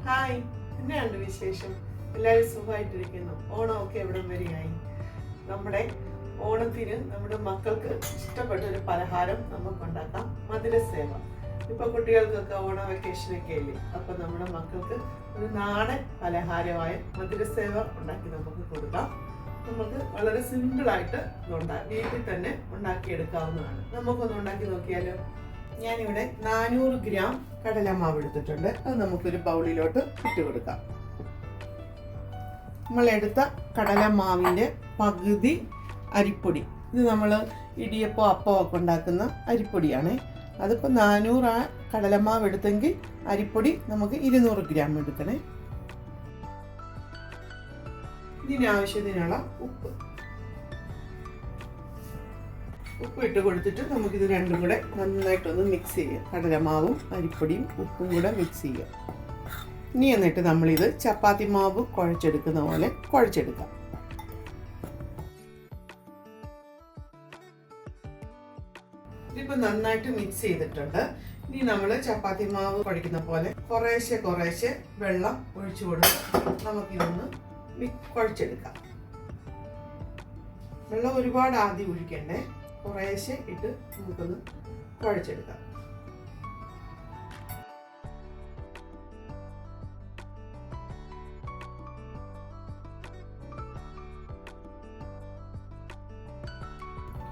Hi, എന്നാണ് വിശേഷം? എല്ലാവരും സുഖമായിട്ടിരിക്കുന്നു. ഓണമൊക്കെ എവിടം വരെയായി? നമ്മുടെ ഓണത്തിന് നമ്മുടെ മക്കൾക്ക് ഇഷ്ടപ്പെട്ട ഒരു പലഹാരം നമുക്ക് ഉണ്ടാക്കാം, മധുരസേവ. ഇപ്പൊ കുട്ടികൾക്കൊക്കെ ഓണ വെക്കേഷനൊക്കെ അല്ലേ, അപ്പൊ നമ്മുടെ മക്കൾക്ക് ഒരു നാടൻ പലഹാരമായ മധുരസേവ ഉണ്ടാക്കി നമുക്ക് കൊടുക്കാം. നമുക്ക് വളരെ സിമ്പിളായിട്ട് വീട്ടിൽ തന്നെ ഉണ്ടാക്കിയെടുക്കാവുന്നതാണ്. നമുക്കൊന്ന് ഉണ്ടാക്കി നോക്കിയാലോ? ഞാനിവിടെ 400 ഗ്രാം കടലമാവ് എടുത്തിട്ടുണ്ട്. അത് നമുക്കൊരു ബൗളിലോട്ട് ഇട്ട് കൊടുക്കാം. നമ്മളെടുത്ത കടലമാവിൻ്റെ പകുതി അരിപ്പൊടി, ഇത് നമ്മൾ ഇടിയപ്പം അപ്പം ഒക്കെ ഉണ്ടാക്കുന്ന അരിപ്പൊടിയാണ്. അതിപ്പോൾ 400 കടലമാവ് എടുത്തെങ്കിൽ അരിപ്പൊടി നമുക്ക് 200 ഗ്രാം എടുക്കണേ. ഇതിനാവശ്യത്തിനുള്ള ഉപ്പ് ഇട്ട് കൊടുത്തിട്ട് നമുക്കിത് രണ്ടും കൂടെ നന്നായിട്ടൊന്ന് മിക്സ് ചെയ്യാം. കടലമാവും അരിപ്പൊടിയും ഉപ്പും കൂടെ മിക്സ് ചെയ്യാം. ഇനി എന്നിട്ട് നമ്മളിത് ചപ്പാത്തി മാവ് കുഴച്ചെടുക്കുന്ന പോലെ കുഴച്ചെടുക്കാം. ഇതിപ്പോൾ നന്നായിട്ട് മിക്സ് ചെയ്തിട്ടുണ്ട്. ഇനി നമ്മൾ ചപ്പാത്തി മാവ് കുഴക്കുന്ന പോലെ കുറേശ്ശെ വെള്ളം ഒഴിച്ചു കൊടുത്ത് നമുക്കിതൊന്ന് കുഴച്ചെടുക്കാം. വെള്ളം ഒരുപാട് ആദ്യം ഒഴിക്കണ്ടേ, കുറേശ്ശെ ഇട്ട് നമുക്കൊന്ന് കുഴച്ചെടുക്കാം.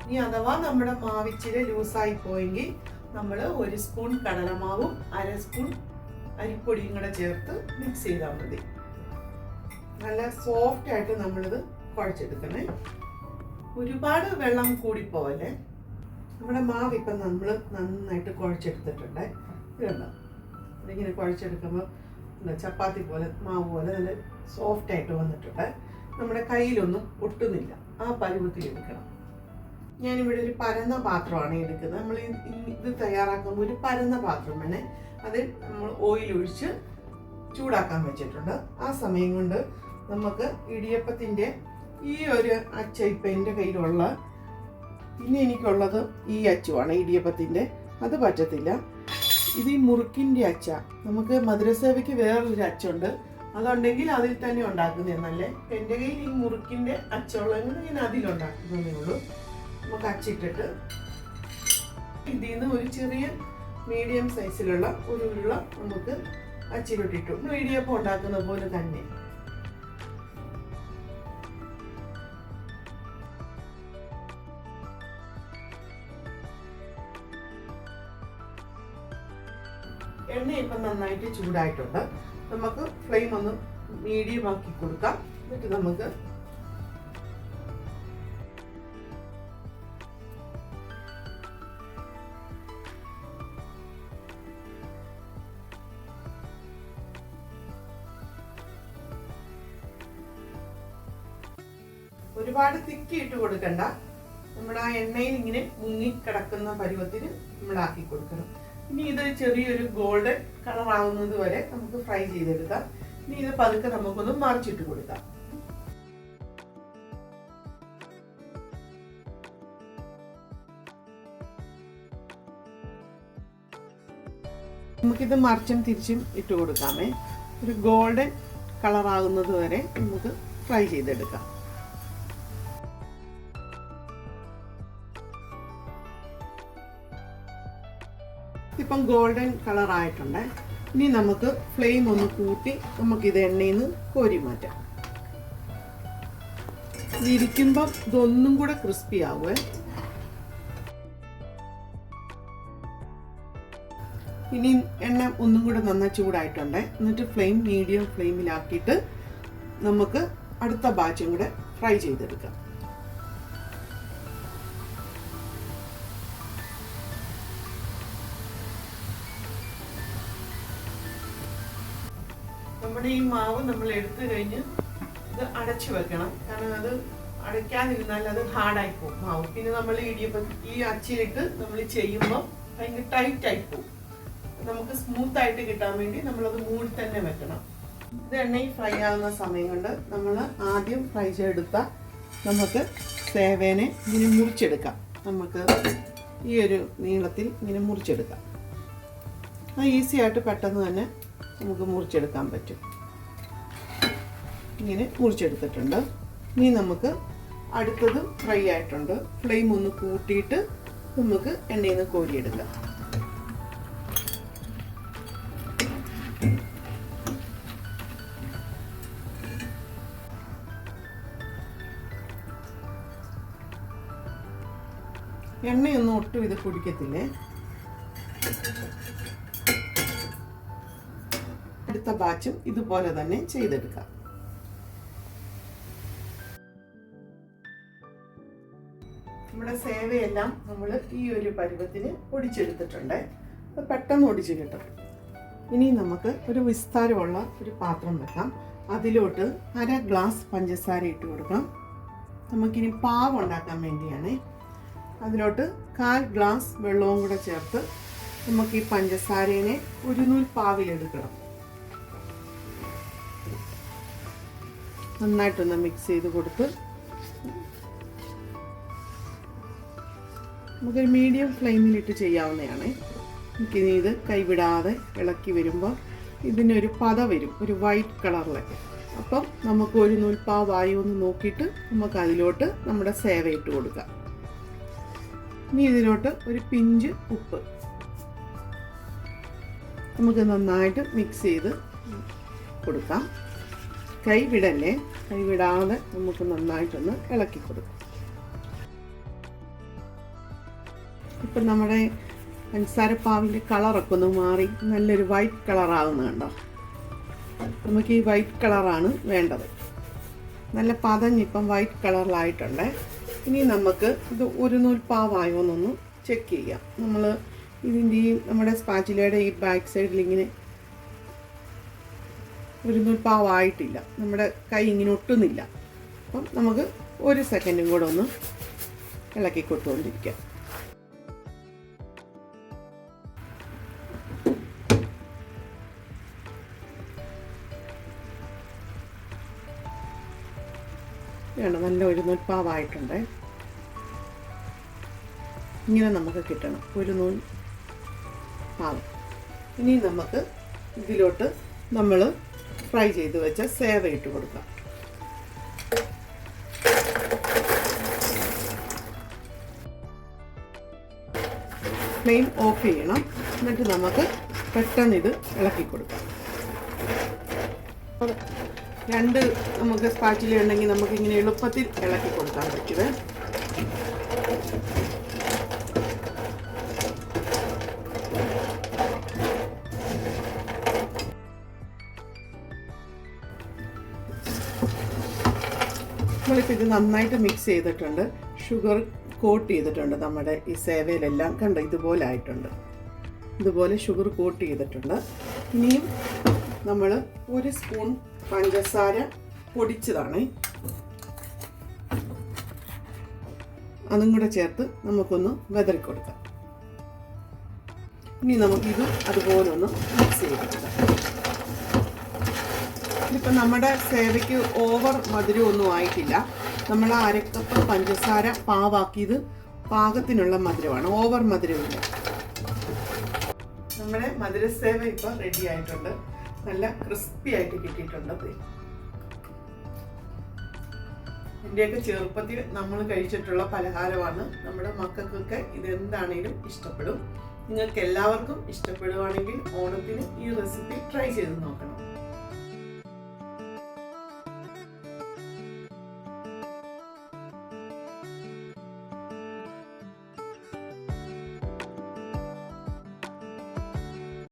ഇനി അഥവാ നമ്മുടെ മാവിച്ചിരി ലൂസായി പോയെങ്കിൽ നമ്മൾ 1 സ്പൂൺ കടലമാവും 1/2 സ്പൂൺ അരിപ്പൊടിയും കൂടെ ചേർത്ത് മിക്സ് ചെയ്താൽ മതി. നല്ല സോഫ്റ്റ് ആയിട്ട് നമ്മളിത് കുഴച്ചെടുക്കണേ. ഒരുപാട് വെള്ളം കൂടിപ്പോവല്ലേ. നമ്മുടെ മാവ് ഇപ്പം നമ്മൾ നന്നായിട്ട് കുഴച്ചെടുത്തിട്ടുണ്ട്. ഇതുണ്ടോ, ഇതിങ്ങനെ കുഴച്ചെടുക്കുമ്പോൾ ചപ്പാത്തി പോലെ മാവ് പോലെ നല്ല സോഫ്റ്റ് ആയിട്ട് വന്നിട്ടുണ്ട്. നമ്മുടെ കയ്യിലൊന്നും ഒട്ടുന്നില്ല. ആ പരുവത്തിൽ എടുക്കണം. ഞാനിവിടെ ഒരു പരന്ന പാത്രമാണ് എടുക്കുന്നത്. നമ്മൾ ഇത് തയ്യാറാക്കുമ്പോൾ ഒരു പരന്ന പാത്രം വേണേ. അത് നമ്മൾ ഓയിൽ ഒഴിച്ച് ചൂടാക്കാൻ വെച്ചിട്ടുണ്ട്. ആ സമയം കൊണ്ട് നമുക്ക് ഇടിയപ്പത്തിൻ്റെ ഈ ഒരു അച്ച ഇപ്പം എൻ്റെ കയ്യിലുള്ള, പിന്നെ എനിക്കുള്ളത് ഈ അച്ചുവാണ് ഇടിയപ്പത്തിൻ്റെ. അത് പറ്റത്തില്ല. ഇത് ഈ മുറുക്കിൻ്റെ അച്ച. നമുക്ക് മധുരസേവയ്ക്ക് വേറൊരു അച്ചുണ്ട്, അതുണ്ടെങ്കിൽ അതിൽ തന്നെ ഉണ്ടാക്കുന്നേ നല്ലേ. എൻ്റെ കയ്യിൽ ഈ മുറുക്കിൻ്റെ അച്ചുള്ളതെങ്കിൽ ഞാൻ അതിലുണ്ടാക്കുന്നതേ ഉള്ളൂ. നമുക്ക് അച്ചിട്ടിട്ട് ഇതിൽ നിന്ന് ഒരു ചെറിയ മീഡിയം സൈസിലുള്ള ഒരു ഉരുള നമുക്ക് അച്ചിലോട്ടിട്ടു. ഇടിയപ്പം ഉണ്ടാക്കുന്ന പോലെ തന്നെ. എണ്ണ ഇപ്പം നന്നായിട്ട് ചൂടായിട്ടുണ്ട്. നമുക്ക് ഫ്ലെയിം ഒന്ന് മീഡിയം ആക്കി കൊടുക്കാം. എന്നിട്ട് നമുക്ക് ഒരുപാട് തിക്കി ഇട്ട് കൊടുക്കണ്ട. നമ്മുടെ ആ എണ്ണയിൽ ഇങ്ങനെ മുങ്ങിക്കിടക്കുന്ന പരുവത്തിന് നമ്മളാക്കി കൊടുക്കണം. ഇനി ഇത് ചെറിയൊരു ഗോൾഡൻ കളർ ആവുന്നത് വരെ നമുക്ക് ഫ്രൈ ചെയ്തെടുക്കാം. ഇനി ഇത് പതുക്കെ നമുക്കൊന്ന് മറിച്ചിട്ട് കൊടുക്കാം. നമുക്കിത് മറിച്ചും തിരിച്ചും ഇട്ട് കൊടുക്കാമേ. ഒരു ഗോൾഡൻ കളർ ആകുന്നത് വരെ നമുക്ക് ഫ്രൈ ചെയ്തെടുക്കാം. ഇപ്പം ഗോൾഡൻ കളർ ആയിട്ടുണ്ട്. ഇനി നമുക്ക് ഫ്ലെയിം ഒന്ന് കൂട്ടി നമുക്കിത് എണ്ണയിൽ നിന്ന് കോരി മാറ്റാം. ഇരിക്കുമ്പം ഇതൊന്നും കൂടെ ക്രിസ്പി ആവുമേ. ഇനി എണ്ണ ഒന്നും കൂടെ നന്നായി ചൂടായിട്ടുണ്ട്. എന്നിട്ട് ഫ്ലെയിം മീഡിയം ഫ്ലെയിമിലാക്കിയിട്ട് നമുക്ക് അടുത്ത ബാച്ചും കൂടെ ഫ്രൈ ചെയ്തെടുക്കാം. നമ്മുടെ ഈ മാവ് നമ്മൾ എടുത്തു കഴിഞ്ഞ് ഇത് അടച്ചു വെക്കണം. കാരണം അത് അടയ്ക്കാതിരുന്നാൽ അത് ഹാർഡായി പോകും മാവ്. പിന്നെ നമ്മൾ ഇടിയപ്പം ഈ അച്ചിലിട്ട് നമ്മൾ ചെയ്യുമ്പോൾ ഭയങ്കര ടൈറ്റ് ആയി പോകും. നമുക്ക് സ്മൂത്ത് ആയിട്ട് കിട്ടാൻ വേണ്ടി നമ്മളത് മൂടി തന്നെ വെക്കണം. ഇത് എണ്ണയിൽ ഫ്രൈ ആകുന്ന സമയം കൊണ്ട് നമ്മൾ ആദ്യം ഫ്രൈ ചെയ്തെടുത്ത നമുക്ക് സേവേനെ ഇതിന് മുറിച്ചെടുക്കാം. നമുക്ക് ഈ ഒരു നീളത്തിൽ ഇങ്ങനെ മുറിച്ചെടുക്കാം. അത് ഈസി ആയിട്ട് പെട്ടെന്ന് തന്നെ നമുക്ക് മുറിച്ചെടുക്കാൻ പറ്റും. ഇങ്ങനെ മുറിച്ചെടുത്തിട്ടുണ്ട്. ഇനി നമുക്ക് അടുത്തത് ഫ്രൈ ആയിട്ടുണ്ട്. ഫ്ലെയിം ഒന്ന് കൂട്ടിയിട്ട് നമുക്ക് എണ്ണയിൽ നിന്ന് കോരിയെടുക്കാം. എണ്ണയൊന്നും ഒട്ടും ഇത് കുടിക്കത്തില്ലേ. അടുത്ത ബാച്ചും ഇതുപോലെ തന്നെ ചെയ്തെടുക്കാം. നമ്മുടെ സേവയെല്ലാം നമ്മൾ ഈ ഒരു പരുവത്തിന് ഒടിച്ചെടുത്തിട്ടുണ്ട്. അത് പെട്ടെന്ന് ഒടിച്ച് കിട്ടും. ഇനി നമുക്ക് ഒരു വിസ്താരമുള്ള ഒരു പാത്രം വെക്കാം. അതിലോട്ട് 1/2 ഗ്ലാസ് പഞ്ചസാര ഇട്ട് കൊടുക്കാം. നമുക്കിനി പാവ് ഉണ്ടാക്കാൻ വേണ്ടിയാണ്. അതിലോട്ട് 1/4 ഗ്ലാസ് വെള്ളവും കൂടെ ചേർത്ത് നമുക്ക് ഈ പഞ്ചസാരേനെ ഒരു നൂൽ പാവിലെടുക്കണം. നന്നായിട്ടൊന്ന് മിക്സ് ചെയ്ത് കൊടുത്ത് നമുക്കൊരു മീഡിയം ഫ്ലെയിമിലിട്ട് ചെയ്യാവുന്നതാണ്. നമുക്കിനി ഇത് കൈവിടാതെ ഇളക്കി വരുമ്പോൾ ഇതിനൊരു പത വരും, ഒരു വൈറ്റ് കളറിലൊക്കെ. അപ്പം നമുക്ക് ഒരു നൂൽപ്പാവായി ഒന്ന് നോക്കിയിട്ട് നമുക്ക് അതിലോട്ട് നമ്മുടെ സേവ ഇട്ട് കൊടുക്കാം. ഇനി ഇതിലോട്ട് ഒരു പിഞ്ച് ഉപ്പ് നമുക്ക് നന്നായിട്ട് മിക്സ് ചെയ്ത് കൊടുക്കാം. കൈവിടല്ലേ, കൈവിടാതെ നമുക്ക് നന്നായിട്ടൊന്ന് ഇളക്കി കൊടുക്കാം. ഇപ്പം നമ്മുടെ പഞ്ചസാരപ്പാവിൻ്റെ കളറൊക്കെ ഒന്ന് മാറി നല്ലൊരു വൈറ്റ് കളറാകുന്ന കണ്ടോ. നമുക്ക് ഈ വൈറ്റ് കളറാണ് വേണ്ടത്. നല്ല പതഞ്ഞിപ്പം വൈറ്റ് കളറിലായിട്ടുണ്ട്. ഇനി നമുക്ക് ഇത് ഒരു നൂൽപ്പാവായോ എന്നൊന്ന് ചെക്ക് ചെയ്യാം. നമ്മൾ ഇതിൻ്റെ ഈ നമ്മുടെ സ്പാച്ചിലയുടെ ഈ ബാക്ക് സൈഡിൽ ഇങ്ങനെ ഒരു നൂൽപ്പാവായിട്ടില്ല, നമ്മുടെ കൈ ഇങ്ങനെ ഒട്ടുന്നില്ല. അപ്പം നമുക്ക് ഒരു സെക്കൻഡും കൂടെ ഒന്ന് ഇളക്കി കൊടുത്തുകൊണ്ടിരിക്കാം. വേണം, നല്ല ഒരു നൂൽപ്പാവായിട്ടുണ്ട്. ഇങ്ങനെ നമുക്ക് കിട്ടണം ഒരു നൂൽ പാവ്. ഇനി നമുക്ക് ഇതിലോട്ട് നമ്മൾ ഫ്രൈ ചെയ്ത് വെച്ച സേവ ഇട്ട് കൊടുക്കാം. ഫ്ലെയിം ഓഫ് ചെയ്യണം. എന്നിട്ട് നമുക്ക് പെട്ടെന്ന് ഇത് ഇളക്കി കൊടുക്കാം. രണ്ട് നമുക്ക് സ്പാച്ചില ഉണ്ടെങ്കിൽ നമുക്കിങ്ങനെ എളുപ്പത്തിൽ ഇളക്കി കൊടുക്കാൻ പറ്റുമേ. നമ്മളിപ്പോൾ ഇത് നന്നായിട്ട് മിക്സ് ചെയ്തിട്ടുണ്ട്. ഷുഗർ കോട്ട് ചെയ്തിട്ടുണ്ട് നമ്മുടെ ഈ സേവയിലെല്ലാം. കണ്ടോ, ഇതുപോലെ ആയിട്ടുണ്ട്. ഇതുപോലെ ഷുഗർ കോട്ട് ചെയ്തിട്ടുണ്ട്. ഇനിയും നമ്മൾ ഒരു സ്പൂൺ പഞ്ചസാര പൊടിച്ചതാണ്, അതും കൂടെ ചേർത്ത് നമുക്കൊന്ന് വെതറി കൊടുക്കാം. ഇനി നമുക്കിത് അതുപോലെ ഒന്ന് മിക്സ് ചെയ്തെടുക്കാം. ഇപ്പം നമ്മുടെ സേവയ്ക്ക് ഓവർ മധുരമൊന്നും ആയിട്ടില്ല. നമ്മൾ 1/2 കപ്പ് പഞ്ചസാര പാവാക്കിയത് പാകത്തിനുള്ള മധുരമാണ്, ഓവർ മധുരമില്ല. നമ്മുടെ മധുരസേവ ഇപ്പം റെഡി ആയിട്ടുണ്ട്. നല്ല ക്രിസ്പി ആയിട്ട് കിട്ടിയിട്ടുണ്ട്. ഇതിൻ്റെയൊക്കെ ചെറുപ്പത്തിൽ നമ്മൾ കഴിച്ചിട്ടുള്ള പലഹാരമാണ്. നമ്മുടെ മക്കൾക്കൊക്കെ ഇതെന്താണെങ്കിലും ഇഷ്ടപ്പെടും. നിങ്ങൾക്ക് എല്ലാവർക്കും ഇഷ്ടപ്പെടുവാണെങ്കിൽ ഓണത്തിന് ഈ റെസിപ്പി ട്രൈ ചെയ്ത് നോക്കണം.